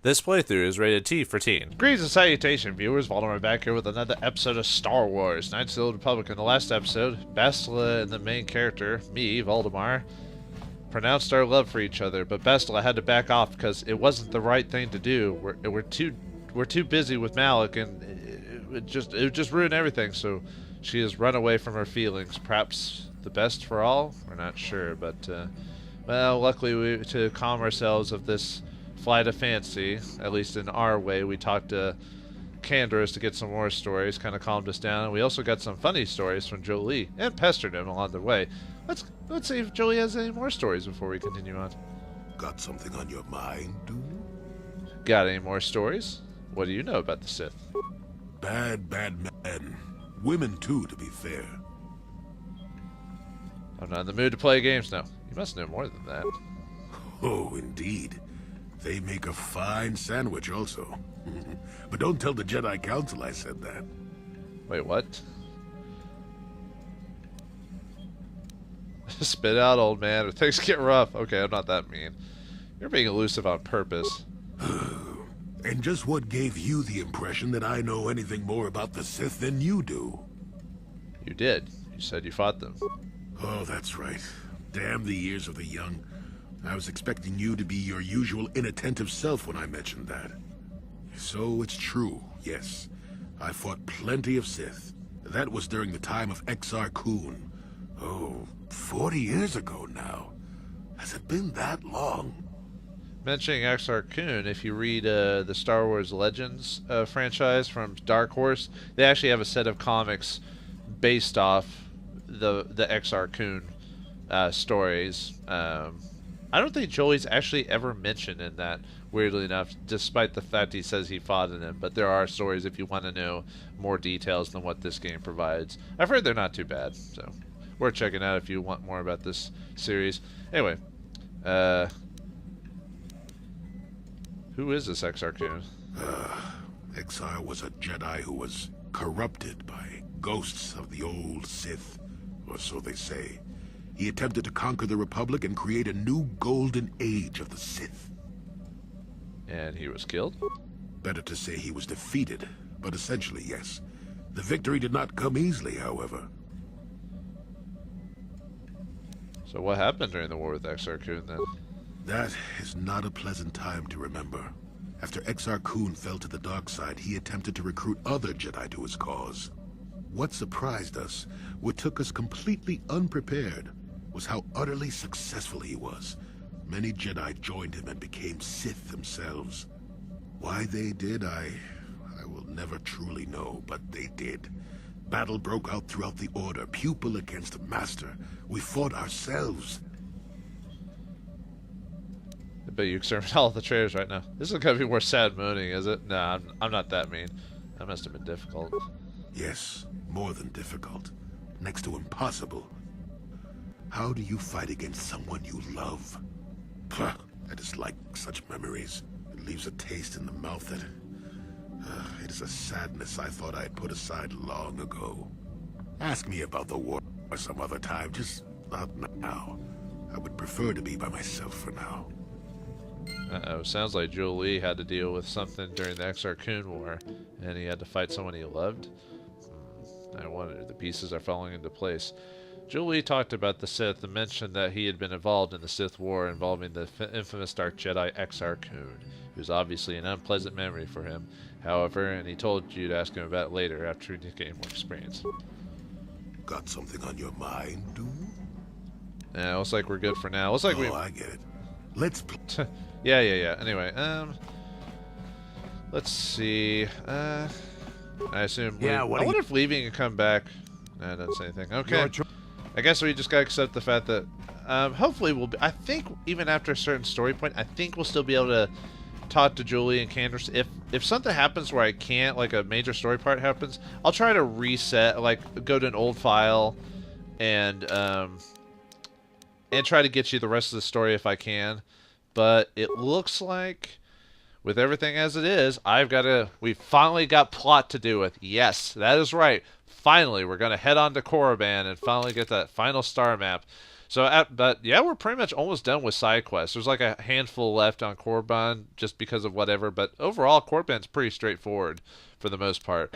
This playthrough is rated T for teen. Greetings and salutation, viewers. Vauldemare back here with another episode of Star Wars: Knights of the Old Republic. In the last episode, Bastila and the main character, me, Vauldemare, pronounced our love for each other, but Bastila had to back off because it wasn't the right thing to do. We're too busy with Malik, and it would just ruin everything. So she has run away from her feelings. Perhaps the best for all. We're not sure, but well, luckily to calm ourselves of this flight of fancy, at least in our way, we talked to Candaris to get some more stories, kind of calmed us down. And we also got some funny stories from Jolie and pestered him along the way. Let's see if Jolie has any more stories before we continue on. Got something on your mind, do you? Got any more stories? What do you know about the Sith? Bad men. Women too, to be fair. I'm not in the mood to play games now. You must know more than that. Oh, indeed. They make a fine sandwich also. But don't tell the Jedi Council I said that. Wait, what? Spit out, old man, or things get rough. Okay, I'm not that mean. You're being elusive on purpose. And just what gave you the impression that I know anything more about the Sith than you do? You did. You said you fought them. Oh, that's right. Damn the years of the young. I was expecting you to be your usual inattentive self when I mentioned that. So it's true, yes. I fought plenty of Sith. That was during the time of Exar Kun. Oh, 40 years ago now. Has it been that long? Mentioning Exar Kun, if you read the Star Wars Legends franchise from Dark Horse, they actually have a set of comics based off the Exar Kun stories. I don't think Jolie's actually ever mentioned in that, weirdly enough, despite the fact he says he fought in them. But there are stories if you want to know more details than what this game provides. I've heard they're not too bad, so worth checking out if you want more about this series. Anyway, who is this Exar Kun? Exar was a Jedi who was corrupted by ghosts of the old Sith, or so they say. He attempted to conquer the Republic and create a new golden age of the Sith. And he was killed? Better to say he was defeated, but essentially, yes. The victory did not come easily, however. So what happened during the war with Exar Kun then? That is not a pleasant time to remember. After Exar Kun fell to the dark side, he attempted to recruit other Jedi to his cause. What surprised us, what took us completely unprepared, was how utterly successful he was. Many Jedi joined him and became Sith themselves. Why they did, I will never truly know, but they did. Battle broke out throughout the Order, pupil against master. We fought ourselves. I bet you exterminate all the traitors right now. This is gonna be more sad mooning, is it? Nah, I'm not that mean. That must have been difficult. Yes, more than difficult. Next to impossible. How do you fight against someone you love? Pah, I dislike such memories. It leaves a taste in the mouth that... it is a sadness I thought I had put aside long ago. Ask me about the war some other time, just not now. I would prefer to be by myself for now. Uh-oh, sounds like Jolie had to deal with something during the Exar Kun War, and he had to fight someone he loved. I wonder, the pieces are falling into place. Jolie talked about the Sith and mentioned that he had been involved in the Sith War involving the infamous Dark Jedi Exar Kun, who's obviously an unpleasant memory for him. However, and he told you to ask him about it later after he gained more experience. Got something on your mind, do you? Yeah, looks like we're good for now. Looks like I get it. Let's yeah. Anyway, let's see. I assume. Yeah, I wonder if leaving and come back. Nah, doesn't say anything. Okay. I guess we just gotta accept the fact that hopefully we'll be, I think even after a certain story point, I think we'll still be able to talk to Julie and Candace. If something happens where I can't, like a major story part happens, I'll try to reset, like go to an old file and try to get you the rest of the story if I can. But it looks like with everything as it is, we finally got plot to do with. Yes, that is right. Finally, we're going to head on to Korriban and finally get that final star map. So, but yeah, we're pretty much almost done with side quests. There's like a handful left on Korriban just because of whatever, but overall, Korriban's pretty straightforward for the most part.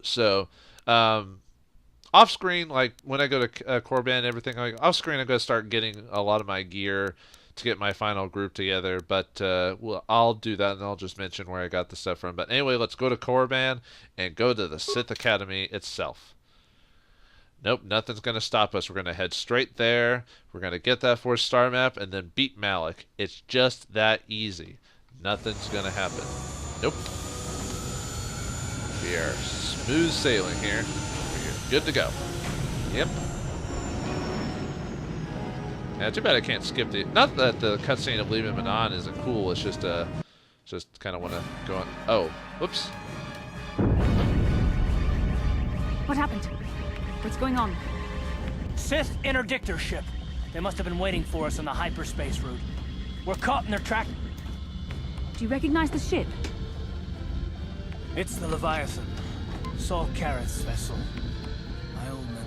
So, off screen, like when I go to Korriban and everything, like off screen, I'm gonna start getting a lot of my gear to get my final group together. But well, I'll do that, and I'll just mention where I got the stuff from. But anyway, let's go to Korriban and go to the Sith Academy itself. Nope, nothing's going to stop us. We're going to head straight there. We're going to get that 4-star map and then beat Malik. It's just that easy. Nothing's going to happen. Nope. We are smooth sailing here. We're good to go. Yep. Yeah, too bad I can't skip the... Not that the cutscene of leaving Manon isn't cool. It's just kind of want to go on... Oh, whoops. What happened? What's going on? Sith interdictor ship. They must have been waiting for us on the hyperspace route. We're caught in their track. Do you recognize the ship? It's the Leviathan. Saul Careth's vessel. My old mentor.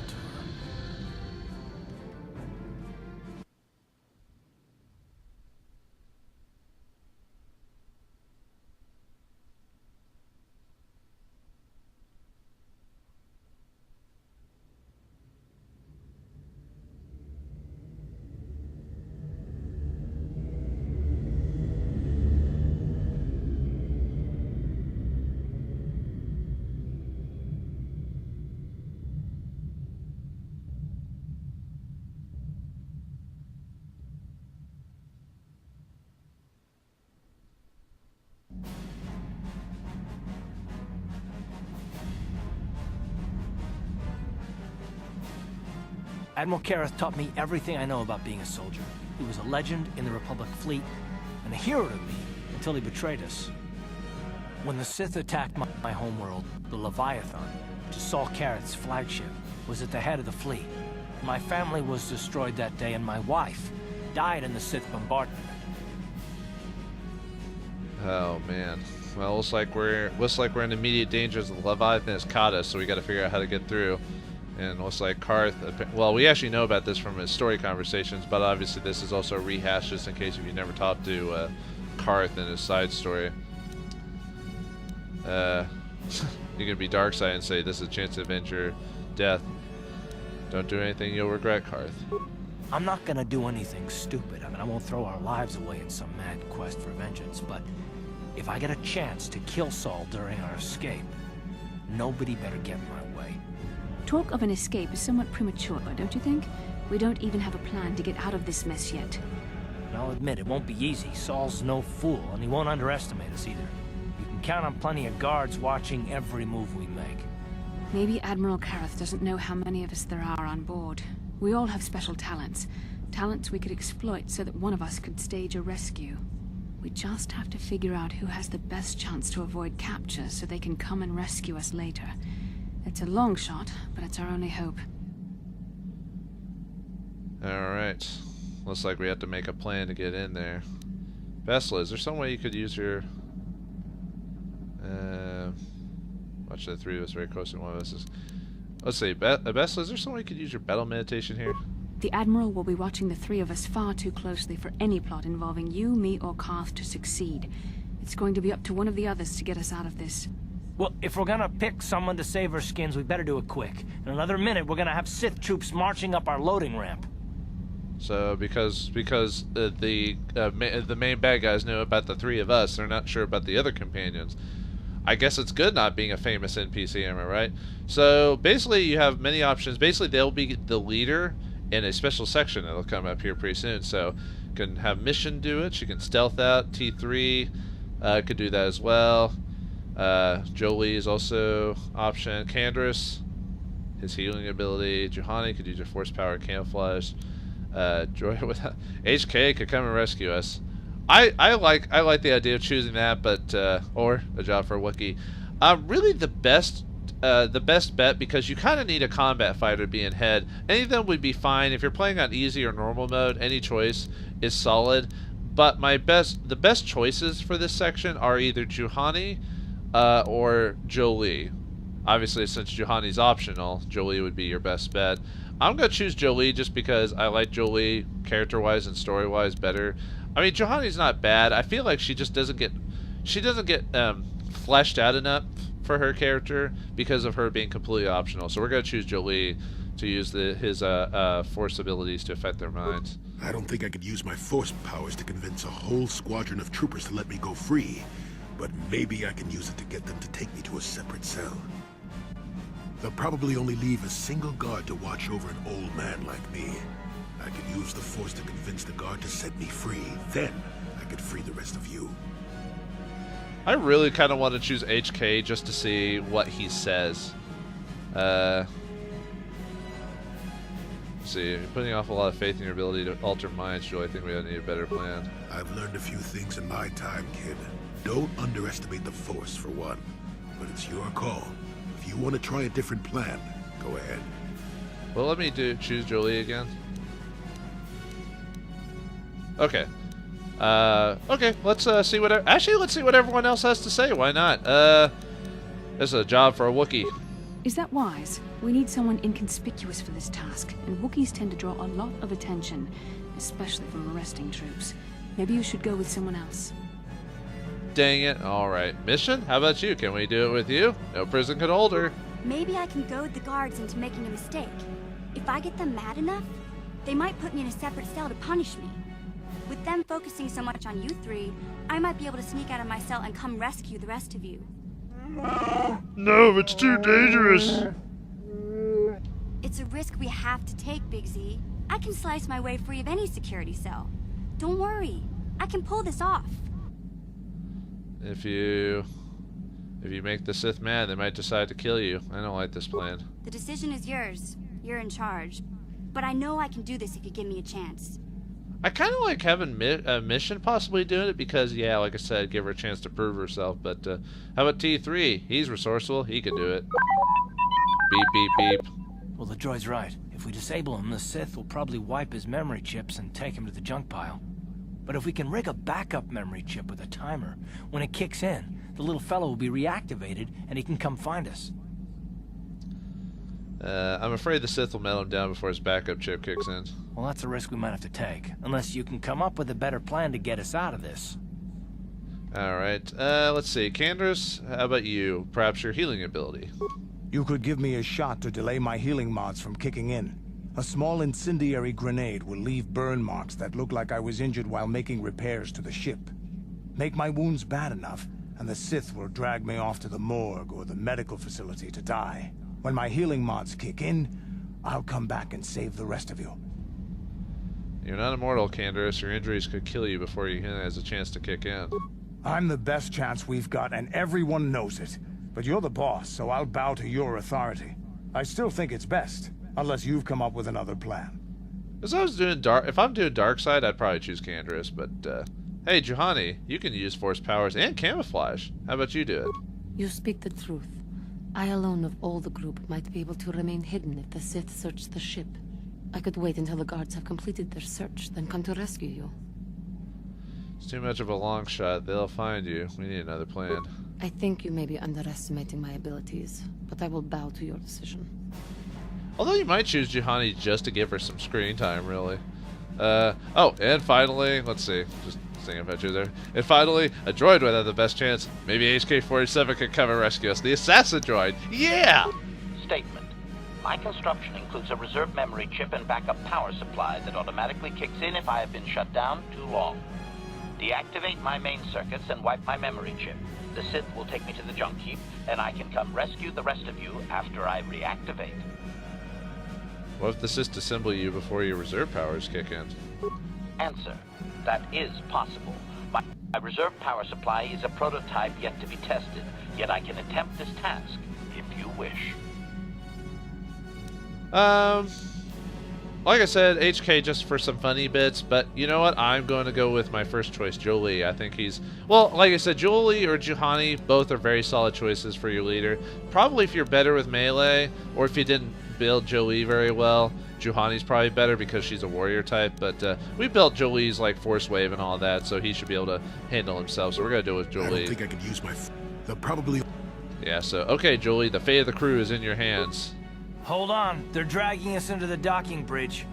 Admiral Careth taught me everything I know about being a soldier. He was a legend in the Republic fleet, and a hero to me until he betrayed us. When the Sith attacked my homeworld, the Leviathan, which is Saul Careth's flagship, was at the head of the fleet. My family was destroyed that day, and my wife died in the Sith bombardment. Oh man. Well, looks like we're in immediate danger as the Leviathan has caught us, so we got to figure out how to get through. And looks like Karth, well, we actually know about this from his story conversations, but obviously this is also rehashed just in case if you never talked to Karth in his side story. You can be Darkseid and say this is a chance to avenge your death. Don't do anything you'll regret, Karth. I'm not gonna do anything stupid. I mean, I won't throw our lives away in some mad quest for vengeance, but if I get a chance to kill Saul during our escape, nobody better get in my way. Talk of an escape is somewhat premature, don't you think? We don't even have a plan to get out of this mess yet. And I'll admit, it won't be easy. Saul's no fool, and he won't underestimate us either. You can count on plenty of guards watching every move we make. Maybe Admiral Careth doesn't know how many of us there are on board. We all have special talents. Talents we could exploit so that one of us could stage a rescue. We just have to figure out who has the best chance to avoid capture so they can come and rescue us later. It's a long shot, but it's our only hope. Alright. Looks like we have to make a plan to get in there. Vesla, is there some way you could use your... Watch the three of us very close and one of us is... Let's see, Vesla, is there some way you could use your battle meditation here? The Admiral will be watching the three of us far too closely for any plot involving you, me, or Karth to succeed. It's going to be up to one of the others to get us out of this. Well, if we're gonna pick someone to save our skins, we better do it quick. In another minute, we're gonna have Sith troops marching up our loading ramp. So, because the main bad guys know about the three of us, they're not sure about the other companions. I guess it's good not being a famous NPC, am I right? So, basically, you have many options. Basically, they'll be the leader in a special section that'll come up here pretty soon. So, you can have Mission do it. She can stealth out. T3 could do that as well. Jolie is also option. Kandris, his healing ability. Juhani could use your force power camouflage. Joy with HK could come and rescue us. I like the idea of choosing that, but or a job for a Wookiee. Really the best bet, because you kind of need a combat fighter to be in head. Any of them would be fine if you're playing on easy or normal mode. Any choice is solid, but the best choices for this section are either Juhani or Jolie. Obviously, since Juhani's optional, Jolie would be your best bet. I'm gonna choose Jolie just because I like Jolie character-wise and story-wise better. I mean, Juhani's not bad. I feel like she just doesn't get fleshed out enough for her character because of her being completely optional. So we're gonna choose Jolie to use his force abilities to affect their minds. I don't think I could use my force powers to convince a whole squadron of troopers to let me go free, but maybe I can use it to get them to take me to a separate cell. They'll probably only leave a single guard to watch over an old man like me. I could use the force to convince the guard to set me free. Then I could free the rest of you. I really kind of want to choose HK just to see what he says. Let's see, you're putting off a lot of faith in your ability to alter minds, Joel. I think we need a better plan. I've learned a few things in my time, kid. Don't underestimate the force, for one. But it's your call. If you want to try a different plan, go ahead. Well, let me choose Jolie again. Okay. Okay, let's see what... Actually, let's see what everyone else has to say. Why not? This is a job for a Wookiee. Is that wise? We need someone inconspicuous for this task, and Wookiees tend to draw a lot of attention, especially from arresting troops. Maybe you should go with someone else. Dang it. Alright. Mission? How about you? Can we do it with you? No prison could hold her. Maybe I can goad the guards into making a mistake. If I get them mad enough, they might put me in a separate cell to punish me. With them focusing so much on you three, I might be able to sneak out of my cell and come rescue the rest of you. No, it's too dangerous. It's a risk we have to take, Big Z. I can slice my way free of any security cell. Don't worry, I can pull this off. If you make the Sith mad, they might decide to kill you. I don't like this plan. The decision is yours. You're in charge. But I know I can do this if you give me a chance. I kind of like having Mission possibly doing it because, yeah, like I said, give her a chance to prove herself. But how about T3? He's resourceful. He can do it. Beep, beep, beep. Well, the droid's right. If we disable him, the Sith will probably wipe his memory chips and take him to the junk pile. But if we can rig a backup memory chip with a timer, when it kicks in, the little fellow will be reactivated and he can come find us. I'm afraid the Sith will melt him down before his backup chip kicks in. Well, that's a risk we might have to take, unless you can come up with a better plan to get us out of this. Alright, let's see. Candace, how about you? Perhaps your healing ability. You could give me a shot to delay my healing mods from kicking in. A small incendiary grenade will leave burn marks that look like I was injured while making repairs to the ship. Make my wounds bad enough, and the Sith will drag me off to the morgue or the medical facility to die. When my healing mods kick in, I'll come back and save the rest of you. You're not immortal, Candace. Your injuries could kill you before you has a chance to kick in. I'm the best chance we've got, and everyone knows it. But you're the boss, so I'll bow to your authority. I still think it's best, unless you've come up with another plan. If I'm doing dark side, I'd probably choose Candace, but hey, Juhani, you can use force powers and camouflage. How about you do it? You speak the truth. I alone of all the group might be able to remain hidden if the Sith search the ship. I could wait until the guards have completed their search, then come to rescue you. It's too much of a long shot. They'll find you. We need another plan. I think you may be underestimating my abilities, but I will bow to your decision. Although you might choose Juhani just to give her some screen time, really. Oh, and finally, let's see. Just thinking about you there. And finally, a droid would have the best chance. Maybe HK-47 could come and rescue us. The assassin droid. Yeah! Statement. My construction includes a reserve memory chip and backup power supply that automatically kicks in if I have been shut down too long. Deactivate my main circuits and wipe my memory chip. The Sith will take me to the junk heap, and I can come rescue the rest of you after I reactivate. What if the Sith disassemble you before your reserve powers kick in? Answer. That is possible. My reserve power supply is a prototype yet to be tested, yet I can attempt this task, if you wish. Like I said, HK just for some funny bits, but you know what? I'm going to go with my first choice, Jolie. I think he's... Well, like I said, Jolie or Juhani, both are very solid choices for your leader. Probably if you're better with melee, or if you didn't build Jolie very well, Juhani's probably better because she's a warrior type, but we built Jolie's like force wave and all that, so he should be able to handle himself, so we're going to do it with Jolie. I don't think I could use my... They'll probably... Yeah, so, okay, Jolie, the fate of the crew is in your hands. Hold on, they're dragging us into the docking bridge.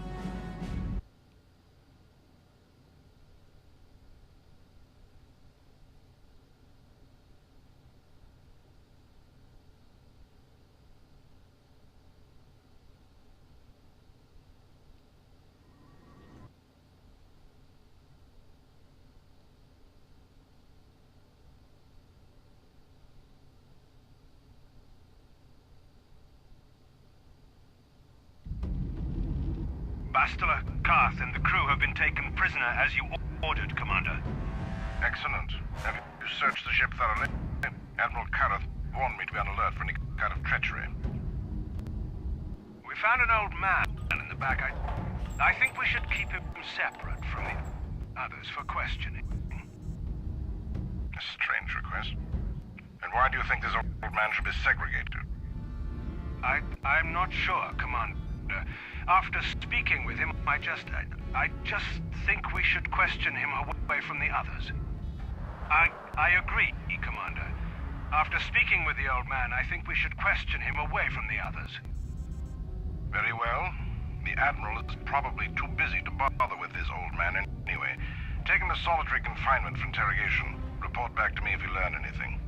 Bastila, Karth, and the crew have been taken prisoner as you ordered, Commander. Excellent. Have you searched the ship thoroughly? Admiral Karth warned me to be on alert for any kind of treachery. We found an old man in the back. I think we should keep him separate from the others for questioning. A strange request. And why do you think this old man should be segregated? I'm not sure, Commander. After speaking with him, I just think we should question him away from the others. I agree, Commander. After speaking with the old man, I think we should question him away from the others. Very well. The Admiral is probably too busy to bother with this old man anyway. Take him to solitary confinement for interrogation. Report back to me if you learn anything.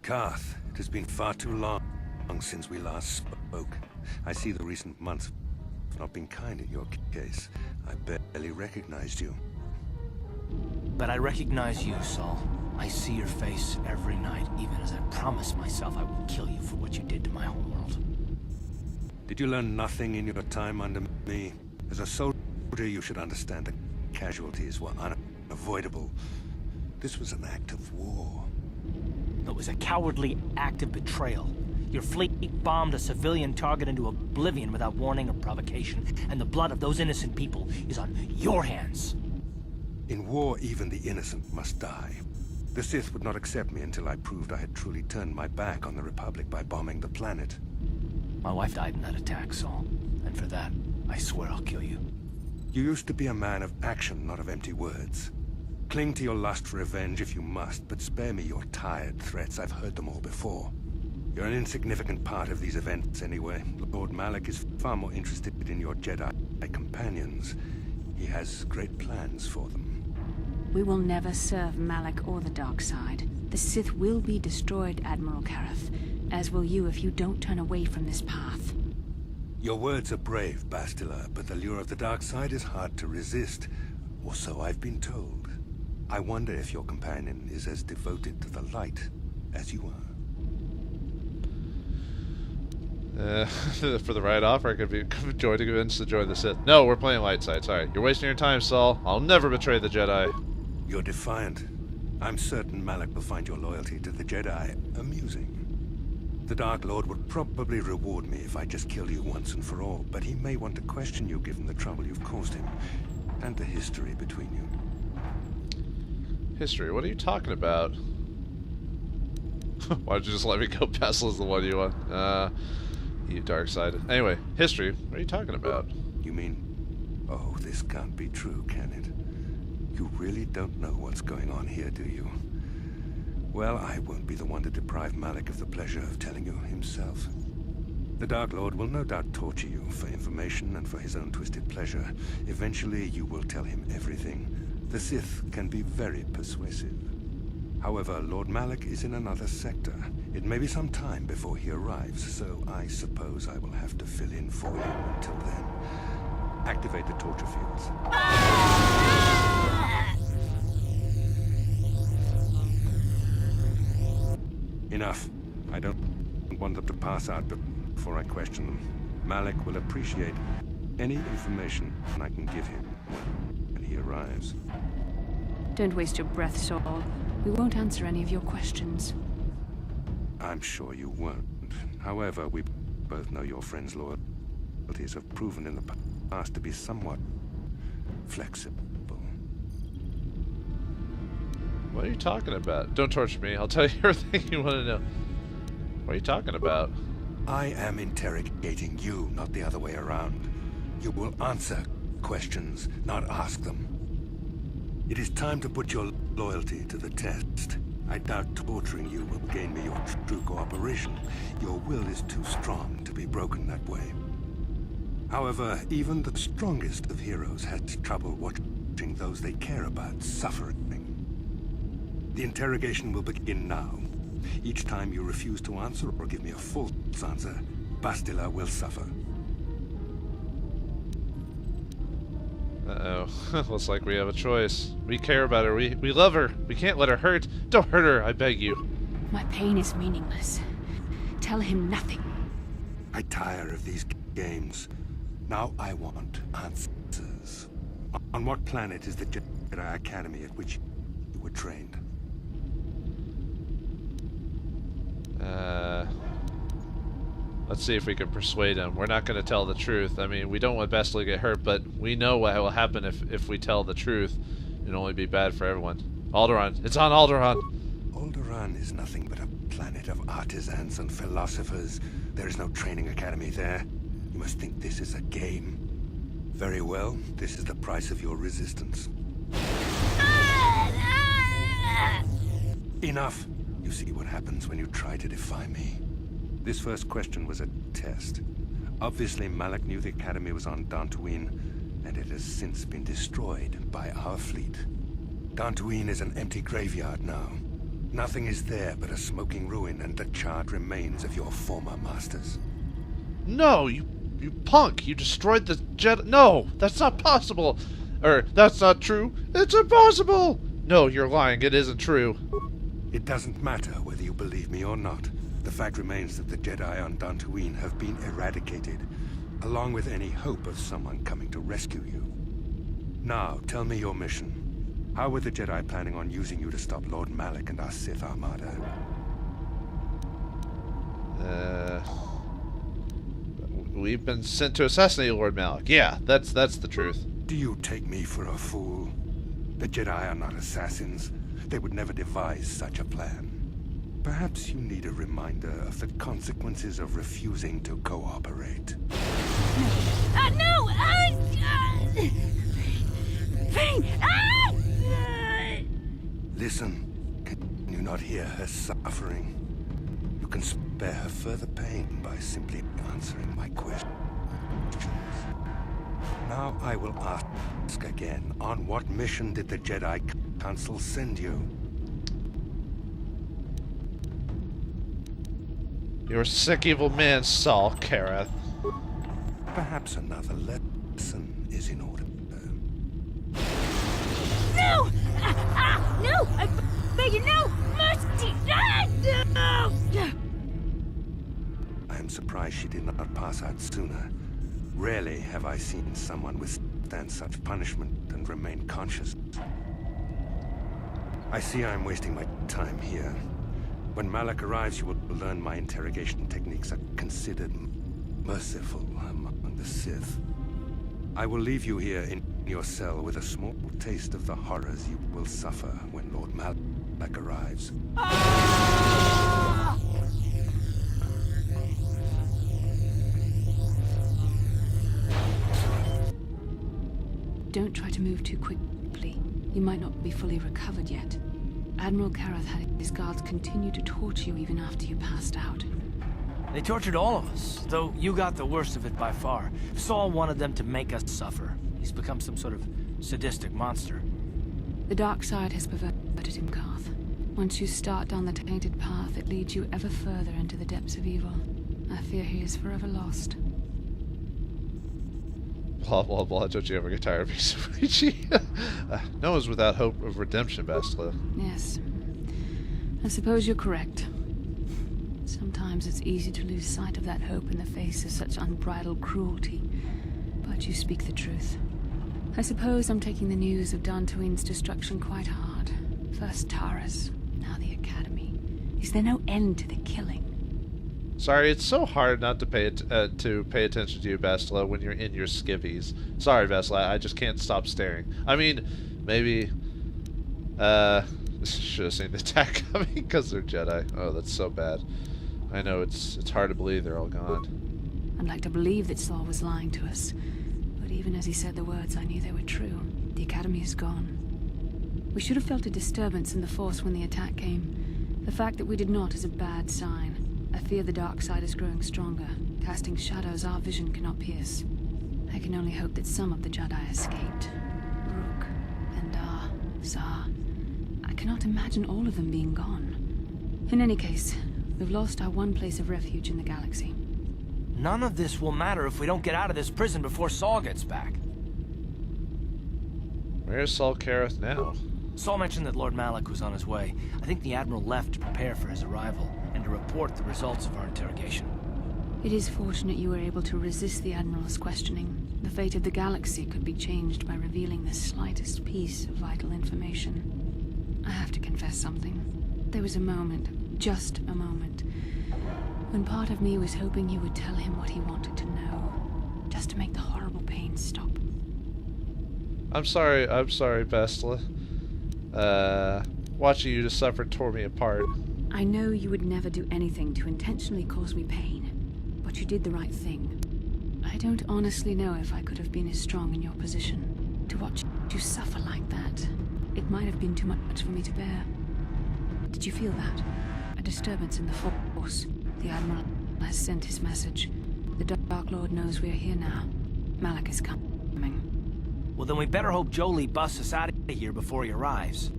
Karth, it has been far too long since we last spoke. I see the recent months have not been kind in your case. I barely recognized you. But I recognize you, Saul. I see your face every night, even as I promise myself I will kill you for what you did to my homeworld. Did you learn nothing in your time under me? As a soldier, you should understand that casualties were unavoidable. This was an act of war. It was a cowardly act of betrayal. Your fleet bombed a civilian target into oblivion without warning or provocation, and the blood of those innocent people is on your hands. In war, even the innocent must die. The Sith would not accept me until I proved I had truly turned my back on the Republic by bombing the planet. My wife died in that attack, Saul. And for that, I swear I'll kill you. You used to be a man of action, not of empty words. Cling to your lust for revenge if you must, but spare me your tired threats. I've heard them all before. You're an insignificant part of these events anyway. Lord Malak is far more interested in your Jedi companions. He has great plans for them. We will never serve Malak or the dark side. The Sith will be destroyed, Admiral Karth, as will you if you don't turn away from this path. Your words are brave, Bastila, but the lure of the dark side is hard to resist, or so I've been told. I wonder if your companion is as devoted to the light as you are. For the right offer, I could be convinced to join the Sith. No, we're playing light side. Sorry. You're wasting your time, Saul. I'll never betray the Jedi. You're defiant. I'm certain Malak will find your loyalty to the Jedi amusing. The Dark Lord would probably reward me if I just killed you once and for all, but he may want to question you given the trouble you've caused him, and the history between you. History? What are you talking about? Why don't you just let me go? Bastla's the one you want. You dark side. Anyway, history. What are you talking about? You mean... Oh, this can't be true, can it? You really don't know what's going on here, do you? Well, I won't be the one to deprive Malak of the pleasure of telling you himself. The Dark Lord will no doubt torture you for information and for his own twisted pleasure. Eventually, you will tell him everything. The Sith can be very persuasive. However, Lord Malak is in another sector. It may be some time before he arrives, so I suppose I will have to fill in for you until then. Activate the torture fields. Enough. I don't want them to pass out before I question them. Malak will appreciate any information I can give him when he arrives. Don't waste your breath, Saul. We won't answer any of your questions. I'm sure you won't. However, we both know your friend's loyalties have proven in the past to be somewhat flexible. What are you talking about? Don't torture me. I'll tell you everything you want to know. What are you talking about? I am interrogating you, not the other way around. You will answer questions, not ask them. It is time to put your loyalty to the test. I doubt torturing you will gain me your true cooperation. Your will is too strong to be broken that way. However, even the strongest of heroes has trouble watching those they care about suffering. The interrogation will begin now. Each time you refuse to answer or give me a false answer, Bastila will suffer. Uh-oh. Looks like we have a choice. We care about her. We love her. We can't let her hurt. Don't hurt her, I beg you. My pain is meaningless. Tell him nothing. I tire of these games. Now I want answers. On what planet is the Jedi Academy at which you were trained? Let's see if we can persuade him. We're not going to tell the truth. I mean, we don't want Bastila to get hurt, but we know what will happen if we tell the truth. It'll only be bad for everyone. Alderaan. It's on Alderaan! Alderaan is nothing but a planet of artisans and philosophers. There is no training academy there. You must think this is a game. Very well. This is the price of your resistance. Enough! You see what happens when you try to defy me. This first question was a test. Obviously, Malak knew the Academy was on Dantooine, and it has since been destroyed by our fleet. Dantooine is an empty graveyard now. Nothing is there but a smoking ruin and the charred remains of your former masters. No, you punk! You destroyed the Jedi. No, that's not possible! That's not true! It's impossible! No, you're lying. It isn't true. It doesn't matter whether you believe me or not. The fact remains that the Jedi on Dantooine have been eradicated, along with any hope of someone coming to rescue you. Now, tell me your mission. How were the Jedi planning on using you to stop Lord Malak and our Sith Armada? We've been sent to assassinate Lord Malak. Yeah, that's the truth. Do you take me for a fool? The Jedi are not assassins. They would never devise such a plan. Perhaps you need a reminder of the consequences of refusing to cooperate. No! Pain! Listen. Can you not hear her suffering? You can spare her further pain by simply answering my questions. Now I will ask again, on what mission did the Jedi Council send you? You're a sick, evil man, Saul Karath. Perhaps another lesson is in order. No! No! I beg you, no! Mercy! No! I am surprised she did not pass out sooner. Rarely have I seen someone withstand such punishment and remain conscious. I see I am wasting my time here. When Malak arrives, you will learn my interrogation techniques are considered merciful among the Sith. I will leave you here in your cell with a small taste of the horrors you will suffer when Lord Malak arrives. Don't try to move too quickly. You might not be fully recovered yet. Admiral Karath had his guards continue to torture you even after you passed out. They tortured all of us, though you got the worst of it by far. Saul wanted them to make us suffer. He's become some sort of sadistic monster. The dark side has perverted him, Garth. Once you start down the tainted path, it leads you ever further into the depths of evil. I fear he is forever lost. Blah, blah, blah. Don't you ever get tired of being so preachy? No one's without hope of redemption, Bastila. Yes. I suppose you're correct. Sometimes it's easy to lose sight of that hope in the face of such unbridled cruelty. But you speak the truth. I suppose I'm taking the news of Dantooine's destruction quite hard. First Taurus, now the Academy. Is there no end to the killing? Sorry, it's so hard not to pay attention to you, Bastila, when you're in your skivvies. Sorry, Bastila, I just can't stop staring. I mean, maybe, should have seen the attack coming because they're Jedi. Oh, that's so bad. I know it's hard to believe they're all gone. I'd like to believe that Saul was lying to us, but even as he said the words, I knew they were true. The Academy is gone. We should have felt a disturbance in the Force when the attack came. The fact that we did not is a bad sign. I fear the dark side is growing stronger, casting shadows our vision cannot pierce. I can only hope that some of the Jedi escaped. Rook, Endar, Zar. I cannot imagine all of them being gone. In any case, we've lost our one place of refuge in the galaxy. None of this will matter if we don't get out of this prison before Saul gets back. Where's Saul Kareth now? Saul mentioned that Lord Malak was on his way. I think the Admiral left to prepare for his arrival and to report the results of our interrogation. It is fortunate you were able to resist the Admiral's questioning. The fate of the galaxy could be changed by revealing the slightest piece of vital information. I have to confess something. There was a moment, just a moment, when part of me was hoping you would tell him what he wanted to know, just to make the horrible pain stop. I'm sorry, Bastila. Watching you to suffer tore me apart. I know you would never do anything to intentionally cause me pain, but you did the right thing. I don't honestly know if I could have been as strong in your position. To watch you suffer like that, it might have been too much for me to bear. Did you feel that? A disturbance in the Force. The Admiral has sent his message. The Dark Lord knows we're here now. Malak is coming. Well, then we better hope Jolie busts us out of here before he arrives.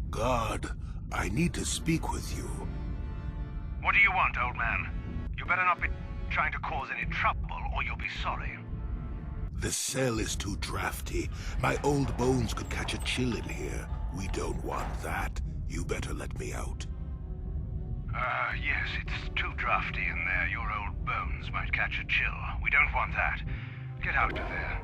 God, I need to speak with you. What do you want, old man? You better not be trying to cause any trouble, or you'll be sorry. The cell is too drafty. My old bones could catch a chill in here. We don't want that. You better let me out. Yes, it's too drafty in there. Your old bones might catch a chill. We don't want that. Get out of there.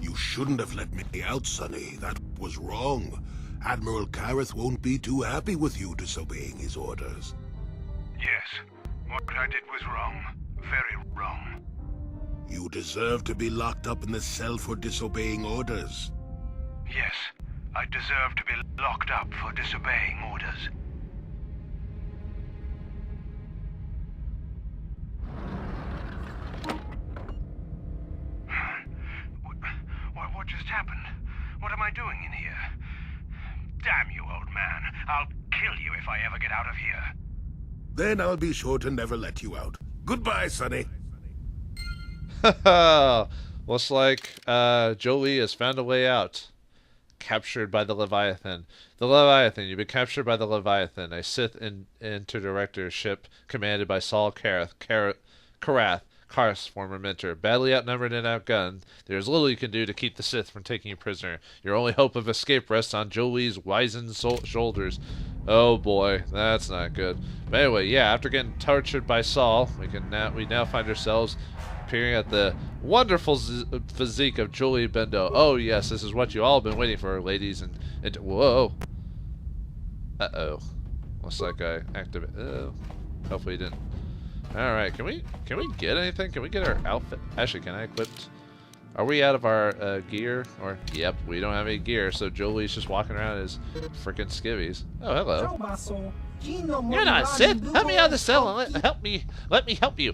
You shouldn't have let me out, Sonny. That was wrong. Admiral Kareth won't be too happy with you disobeying his orders. Yes, what I did was wrong. Very wrong. You deserve to be locked up in the cell for disobeying orders. Yes, I deserve to be locked up for disobeying orders. What just happened? What am I doing in here? Damn you, old man. I'll kill you if I ever get out of here. Then I'll be sure to never let you out. Goodbye, Sonny. Looks like Jolie has found a way out. Captured by the Leviathan. The Leviathan. You've been captured by the Leviathan, a Sith interdirectorship commanded by Saul Karath, Karth's former mentor. Badly outnumbered and outgunned, there is little you can do to keep the Sith from taking you prisoner. Your only hope of escape rests on Jolie's wizened shoulders. Oh boy, that's not good. But anyway, yeah, after getting tortured by Saul, we now find ourselves appearing at the wonderful physique of Jolie Bendo. Oh yes, this is what you all have been waiting for, ladies and whoa. Uh-oh. Looks like I activated. Oh. Hopefully he didn't. Alright, can we get anything? Can we get our outfit? Actually, can I equip? Are we out of our gear? Or yep, we don't have any gear, so Jolie's just walking around as freaking skivvies. Oh, hello. You're not Sith. Help me out of the cell and let me help you.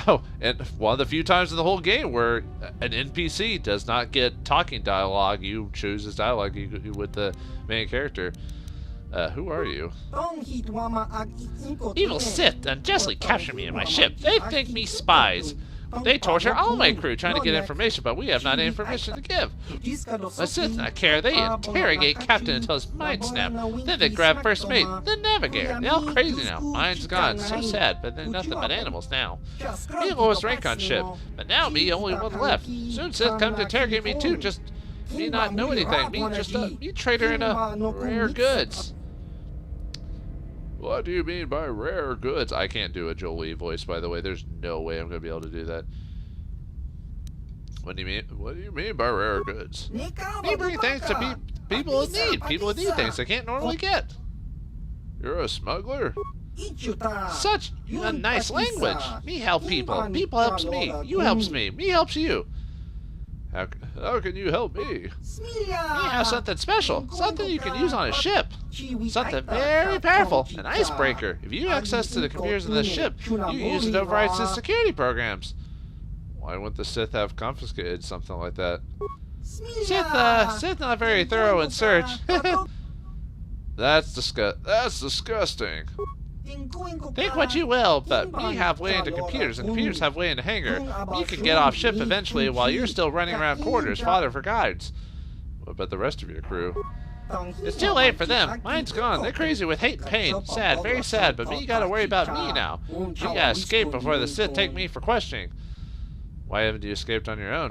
Oh, and one of the few times in the whole game where an NPC does not get talking dialogue, you choose his dialogue with the main character. Who are you? Evil Sith unjustly captured me in my ship. They think me spies. They torture all my crew trying to get information, but we have not any information to give. The Sith not care. They interrogate Captain until his mind snaps. Then they grab First Mate, then Navigator. They're all crazy now. Mine's gone. So sad, but they're nothing but animals now. Me lowest rank on ship, but now me only one left. Soon Sith come to interrogate me too. Just me not know anything. Me just me trader in rare goods. What do you mean by rare goods? I can't do a Jolie voice, by the way. There's no way I'm going to be able to do that. What do you mean? What do you mean by rare goods? Me bring things to people in need. People in need things they can't normally get. You're a smuggler? Such a nice language. Me help people. People helps me. You helps me. Me helps you. How can you help me? We have something special. Something you can use on a ship. Something very powerful. An icebreaker. If you have access to the computers in the ship, you can use it to override Sith security programs. Why wouldn't the Sith have confiscated something like that? Sith not very thorough in search. That's disgusting. Think what you will, but me have way into computers, and computers have way into hangar. Me can get off ship eventually while you're still running around quarters, fodder for guides. What about the rest of your crew? It's too late for them. Mine's gone. They're crazy with hate and pain. Sad, very sad, but me gotta worry about me now. Me gotta escape before the Sith take me for questioning. Why haven't you escaped on your own?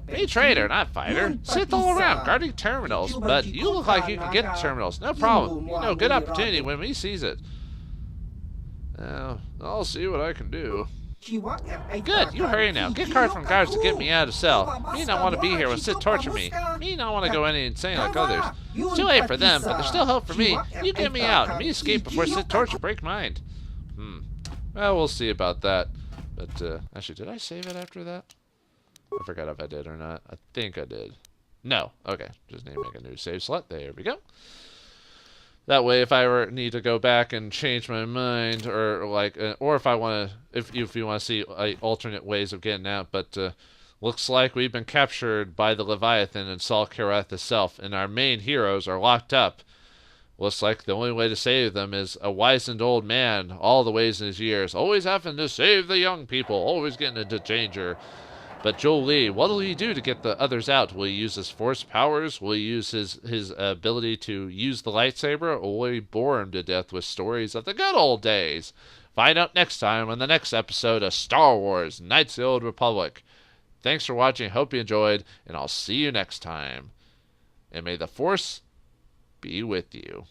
Me traitor, not fighter. Sith all around, guarding terminals, but you look like you can get to terminals. No problem. You know, good opportunity when we seize it. Now, I'll see what I can do. Good, you hurry now. Get card from guards to get me out of cell. Me not want to be here when Sith torture me. Me not want to go any insane like others. It's too late for them, but there's still hope for me. You get me out, and me escape before Sith torture break mind. Well, we'll see about that. But, actually, did I save it after that? I forgot if I did or not. I think I did. No. Okay. Just need to make a new save slot. There we go. That way, if I ever need to go back and change my mind, or like, or if I want to, if you want to see alternate ways of getting out, but looks like we've been captured by the Leviathan and Saul Karath itself, and our main heroes are locked up. Looks like the only way to save them is a wizened old man, all the ways in his years, always having to save the young people, always getting into danger. But Joel Lee, what will he do to get the others out? Will he use his force powers? Will he use his ability to use the lightsaber? Or will he bore him to death with stories of the good old days? Find out next time on the next episode of Star Wars Knights of the Old Republic. Thanks for watching. Hope you enjoyed, and I'll see you next time. And may the Force be with you.